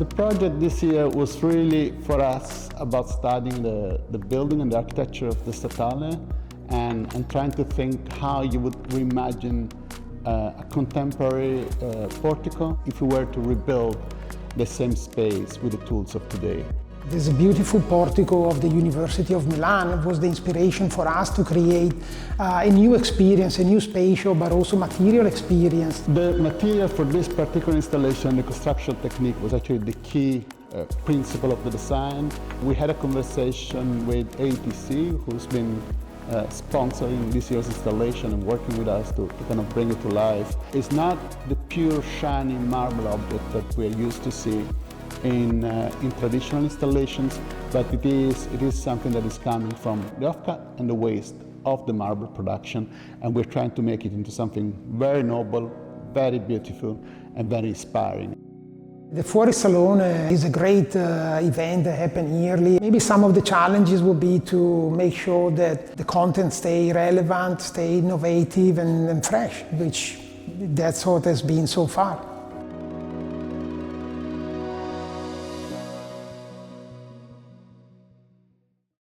the project this year was really for us about studying the building and the architecture of the Statale and trying to think how you would reimagine a contemporary portico if we were to rebuild the same space with the tools of today. There's a beautiful portico of the University of Milan. It was the inspiration for us to create a new experience, a new spatial but also material experience. The material for this particular installation, the construction technique, was actually the key principle of the design. We had a conversation with A.A.T.C, who's been sponsoring this year's installation and working with us to kind of bring it to life. It's not the pure shiny marble object that we're used to see in traditional installations, but it is something that is coming from the offcut and the waste of the marble production, and we're trying to make it into something very noble, very beautiful, and very inspiring. The Fuori Salone is a great event that happens yearly. Maybe some of the challenges will be to make sure that the content stay relevant, stay innovative and fresh, which that's what has been so far.